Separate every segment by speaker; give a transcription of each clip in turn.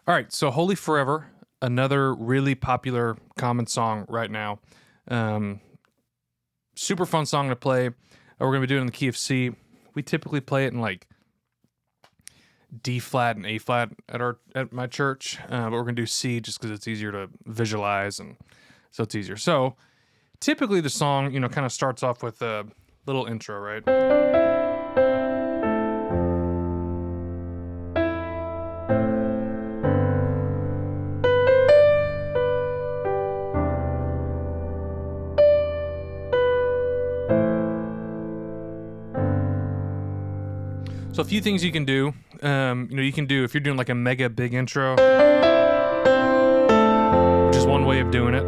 Speaker 1: All right, so Holy Forever, another really popular common song right now. Um, Super fun song to play. We're going to be doing it in the key of C. We typically play it in like D flat and A flat at my church, but we're going to do C just because it's easier to visualize, and so it's easier. So typically the song, kind of starts off with a little intro, right? So a few things you can do. You can do if you're doing like a mega big intro, which is one way of doing it.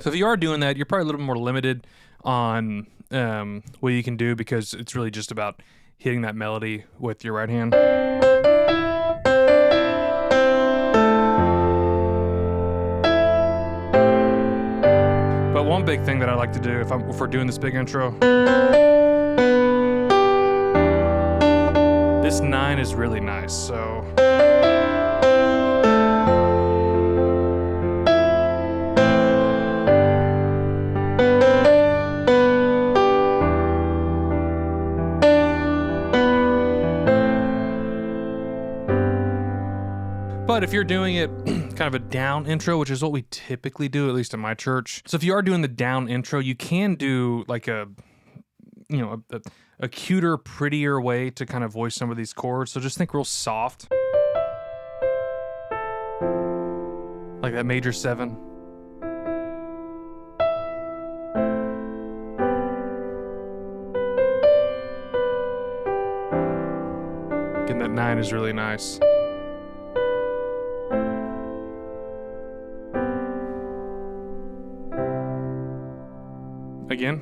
Speaker 1: So if you are doing that, you're probably a little bit more limited on what you can do because it's really just about hitting that melody with your right hand. But one big thing that I like to do if we're doing this big intro, this 9 is really nice. So but if you're doing it kind of a down intro, which is what we typically do, at least in my church. So if you are doing the down intro, you can do like a cuter, prettier way to kind of voice some of these chords. So just think real soft. Like that major 7. Getting that 9 is really nice. Again.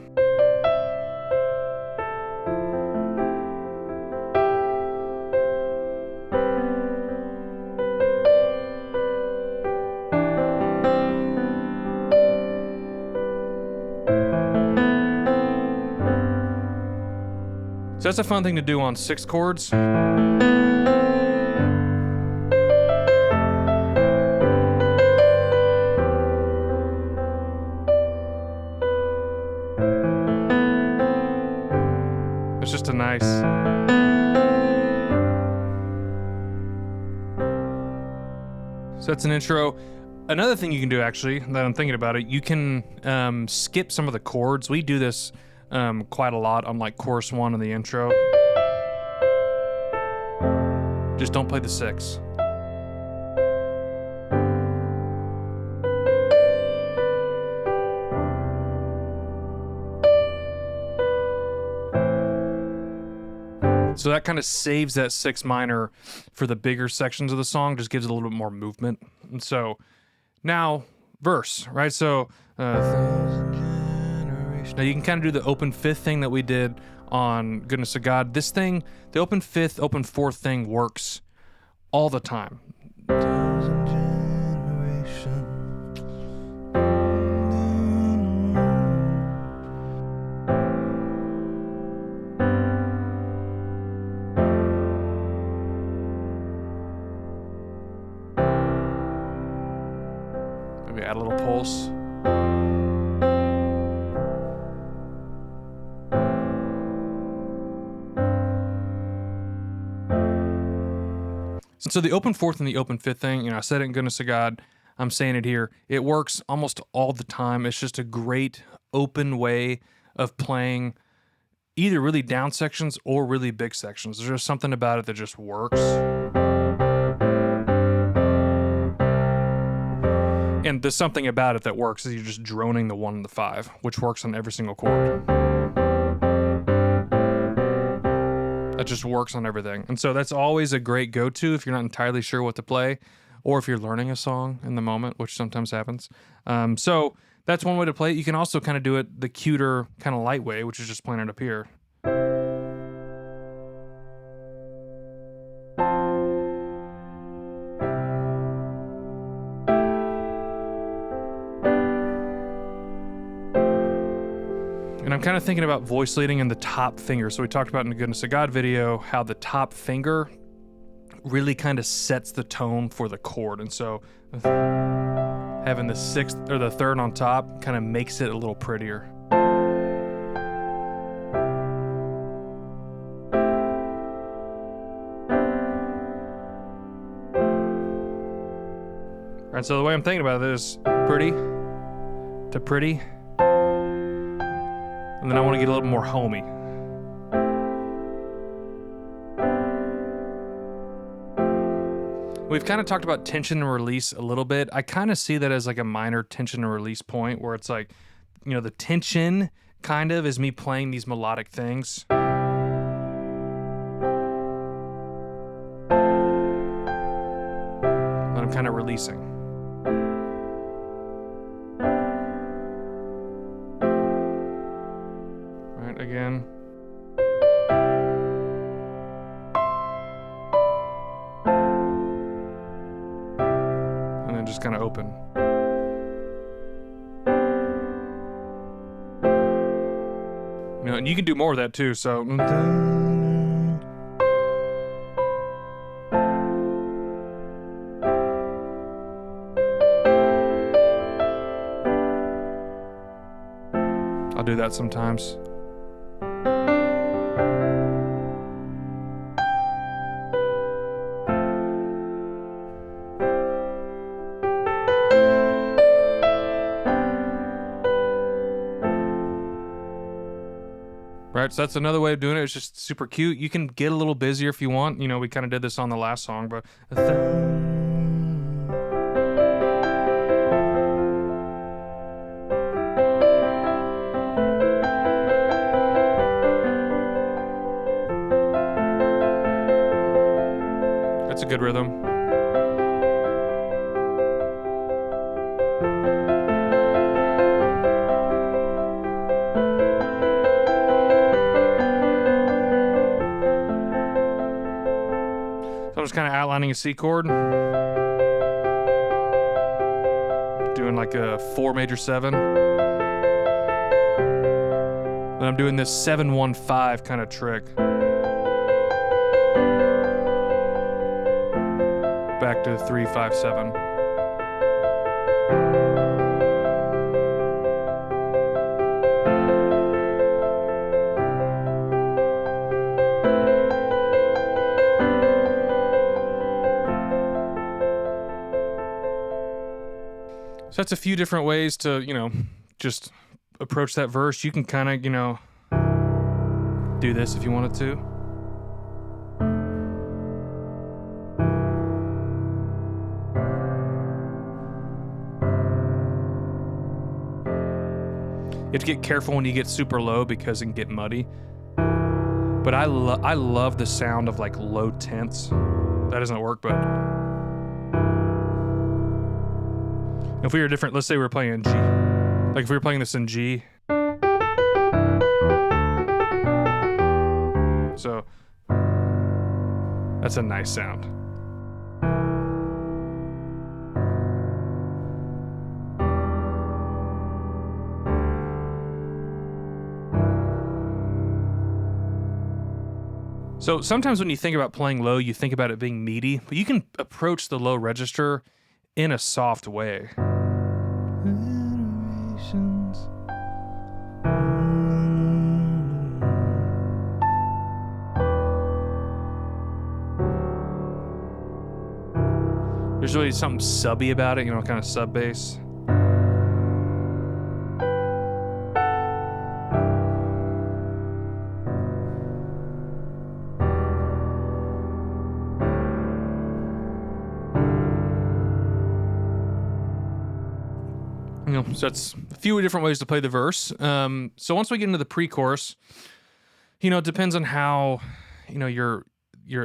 Speaker 1: So that's a fun thing to do on 6 chords. It's just a nice. So that's an intro. Another thing you can do, actually, that I'm thinking about it, you can skip some of the chords. We do this quite a lot on like chorus 1 in the intro. Just don't play the 6. So that kind of saves that 6 minor for the bigger sections of the song, just gives it a little bit more movement. And so now, verse, right? So now you can kind of do the open 5th thing that we did on Goodness of God. This thing, the open 5th, open 4th thing works all the time. Maybe add a little pulse. So the open 4th and the open 5th thing, I said it in Goodness of God, I'm saying it here. It works almost all the time. It's just a great open way of playing either really down sections or really big sections. There's just something about it that just works. And there's something about it that works is you're just droning the 1 and the 5, which works on every single chord. That just works on everything. And so that's always a great go-to if you're not entirely sure what to play, or if you're learning a song in the moment, which sometimes happens. So that's one way to play it. You can also kind of do it the cuter, kind of light way, which is just playing it up here. And I'm kind of thinking about voice leading in the top finger. So we talked about in the Goodness of God video how the top finger really kind of sets the tone for the chord. And so having the sixth or the third on top kind of makes it a little prettier. And so the way I'm thinking about it is pretty to pretty, and then I want to get a little more homey. We've kind of talked about tension and release a little bit. I kind of see that as like a minor tension and release point where it's like, you know, the tension kind of is me playing these melodic things. But I'm kind of releasing. Again. And then just kind of open. You know, and you can do more of that too, so. I'll do that sometimes. Right, so that's another way of doing it. It's just super cute. You can get a little busier if you want. You know, we kind of did this on the last song, but that's a good rhythm. So I'm just kind of outlining a C chord. Doing like a 4 major 7. Then I'm doing this 7-1-5 kind of trick. Back to 3-5-7. So that's a few different ways to, you know, just approach that verse. You can kind of, you know, do this if you wanted to. You have to get careful when you get super low because it can get muddy. But I love the sound of like low tenths. That doesn't work, but if we were different, let's say we were playing in G. Like if we were playing this in G. So that's a nice sound. So sometimes when you think about playing low, you think about it being meaty, but you can approach the low register in a soft way. There's really something subby about it, you know, kind of sub bass. You know, so that's a few different ways to play the verse. So once we get into the pre-chorus, you know, it depends on how, you know, you're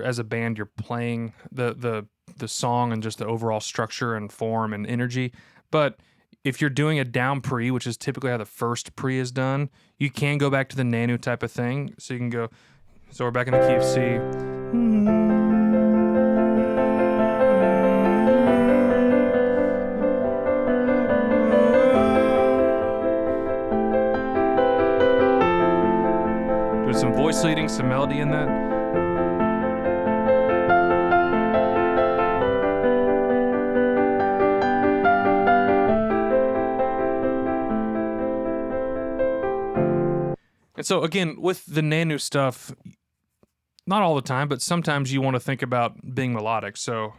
Speaker 1: as a band, you're playing the song and just the overall structure and form and energy. But if you're doing a down pre, which is typically how the first pre is done, you can go back to the Nanu type of thing. So you can go, so we're back in the key of C. some voice leading, some melody in that. And so again, with the Nanu stuff, not all the time, but sometimes you want to think about being melodic. So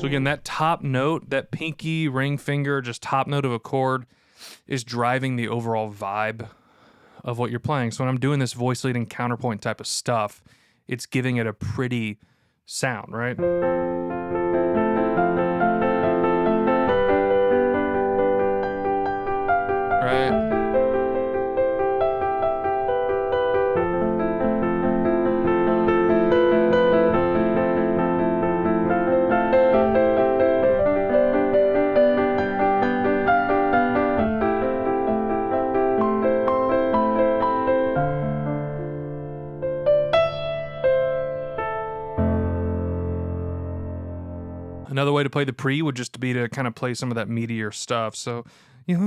Speaker 1: again, that top note, that pinky, ring finger, just top note of a chord is driving the overall vibe of what you're playing. So when I'm doing this voice leading counterpoint type of stuff, it's giving it a pretty sound, right? Right. Another way to play the pre would just be to kind of play some of that meatier stuff. So, these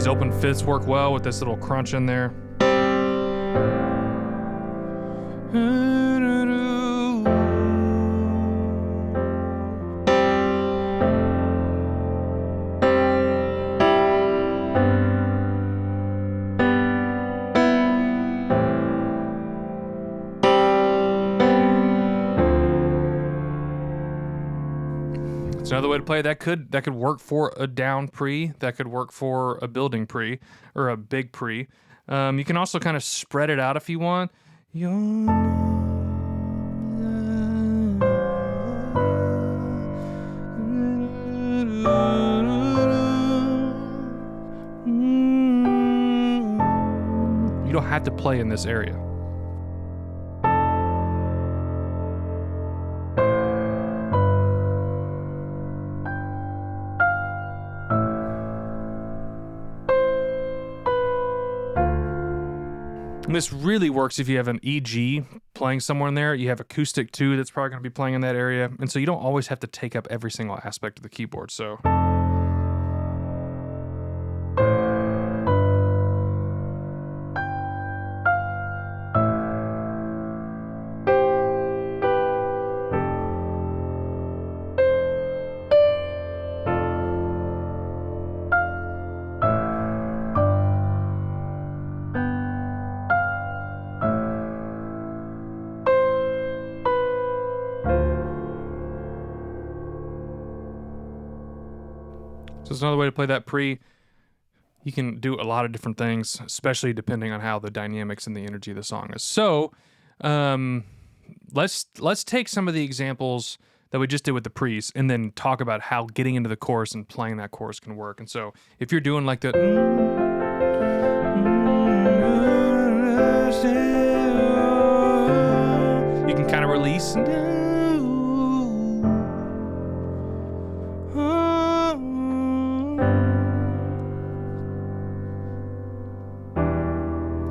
Speaker 1: open fifths work well with this little crunch in there. It's another way to play. That could work for a down pre. That could work for a building pre or a big pre. You can also kind of spread it out if you want. You don't have to play in this area. And this really works if you have an EG playing somewhere in there. You have acoustic too that's probably going to be playing in that area. And so you don't always have to take up every single aspect of the keyboard. So it's another way to play that pre. You can do a lot of different things, especially depending on how the dynamics and the energy of the song is. So, let's take some of the examples that we just did with the pre's and then talk about how getting into the chorus and playing that chorus can work. And so, if you're doing like the you can kind of release.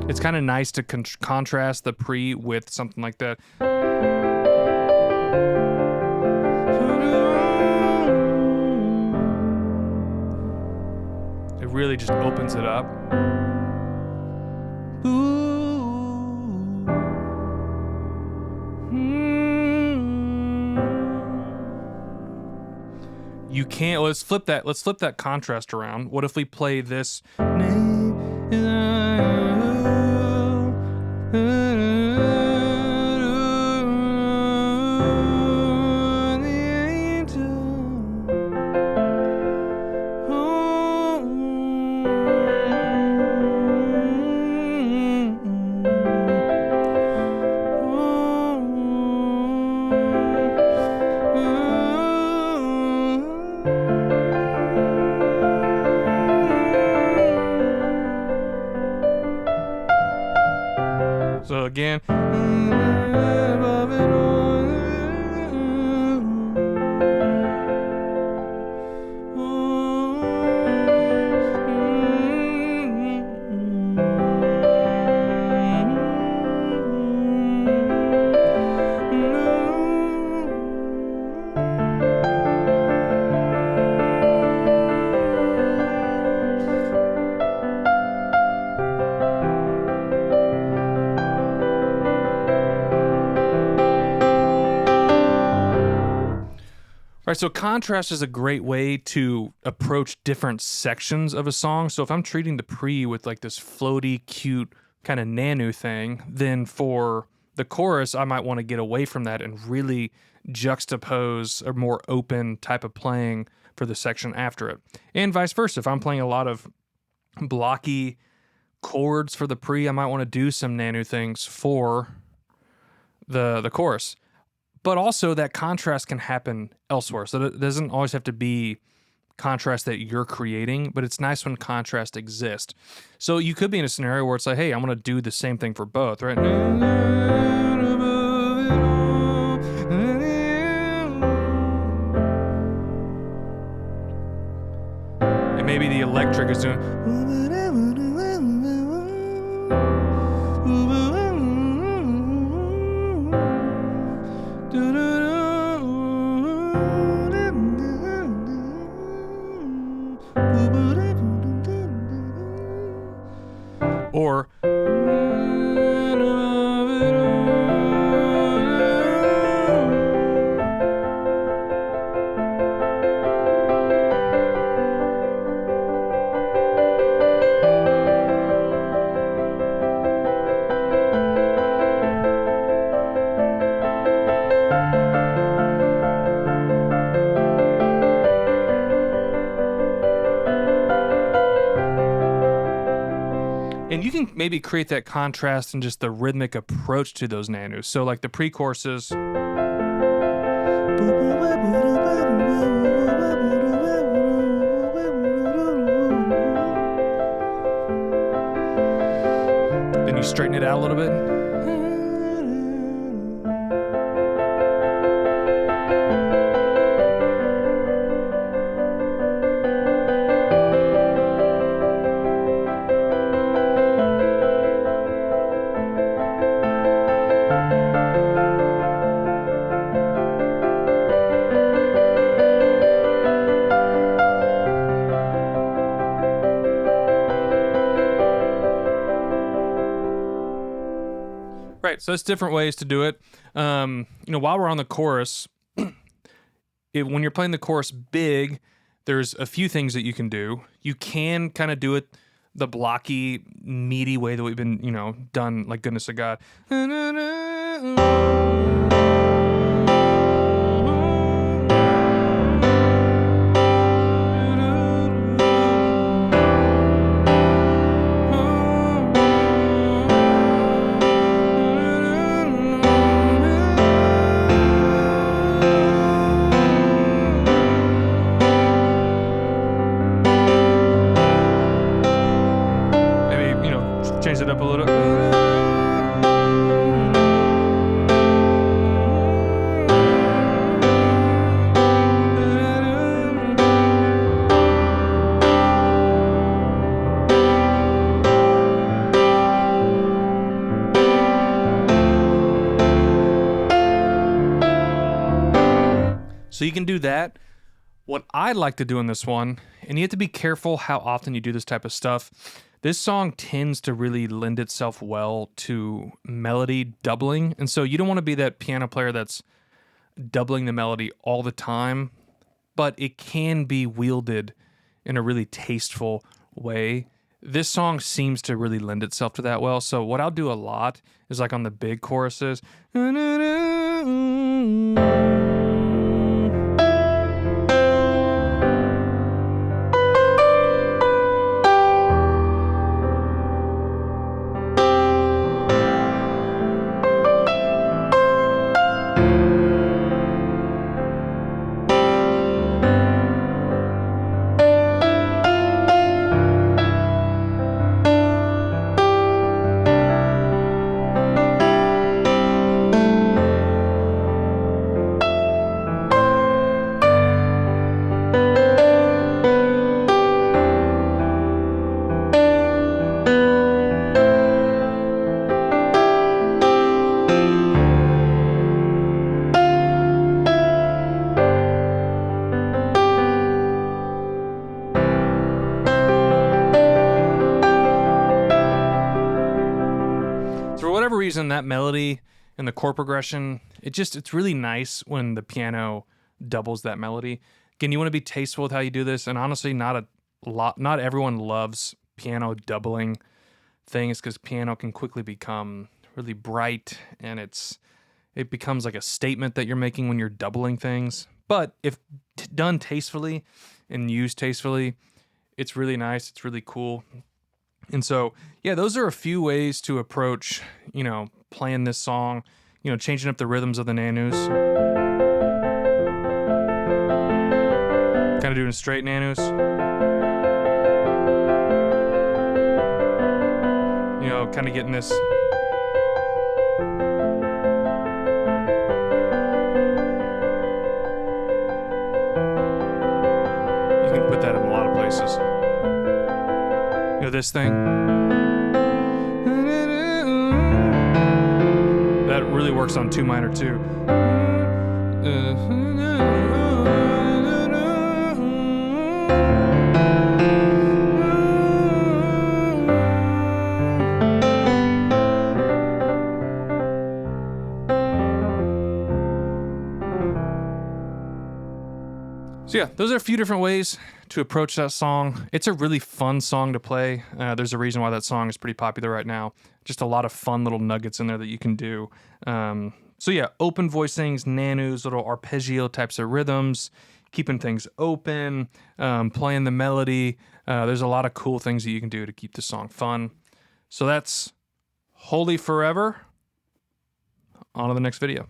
Speaker 1: It's kind of nice to contrast the pre with something like that. It really just opens it up. You can't. Let's flip that contrast around. What if we play this? So again. Right, so contrast is a great way to approach different sections of a song. So if I'm treating the pre with like this floaty, cute kind of nanu thing, then for the chorus, I might want to get away from that and really juxtapose a more open type of playing for the section after it. And vice versa. If I'm playing a lot of blocky chords for the pre, I might want to do some nanu things for the chorus. But also that contrast can happen elsewhere. So it doesn't always have to be contrast that you're creating, but it's nice when contrast exists. So you could be in a scenario where it's like, hey, I'm going to do the same thing for both, right? And maybe the electric is doing... Or and you can maybe create that contrast and just the rhythmic approach to those nanus. So like the pre-choruses. Then you straighten it out a little bit. Right, so that's different ways to do it. While we're on the chorus, when you're playing the chorus big, there's a few things that you can do. You can kind of do it the blocky, meaty way that we've been, done like goodness of God. Change it up a little. So you can do that. What I like to do in this one, and you have to be careful how often you do this type of stuff. This song tends to really lend itself well to melody doubling. And so you don't want to be that piano player that's doubling the melody all the time, but it can be wielded in a really tasteful way. This song seems to really lend itself to that well. So what I'll do a lot is like on the big choruses. reason, that melody and the chord progression, it's really nice when the piano doubles that melody. Again, you want to be tasteful with how you do this, and honestly, not everyone loves piano doubling things because piano can quickly become really bright, and it becomes like a statement that you're making when you're doubling things. But if done tastefully and used tastefully, it's really nice. It's really cool. And so, yeah, those are a few ways to approach, playing this song, changing up the rhythms of the nanus. Kind of doing straight nanus. Kind of getting this. You can put that in a lot of places. This thing. That really works on 2 minor too. So yeah, those are a few different ways to approach that song. It's a really fun song to play. There's a reason why that song is pretty popular right now. Just a lot of fun little nuggets in there that you can do. So yeah, open voicings, nanus, little arpeggio types of rhythms, keeping things open, playing the melody. There's a lot of cool things that you can do to keep the song fun. So that's Holy Forever. On to the next video.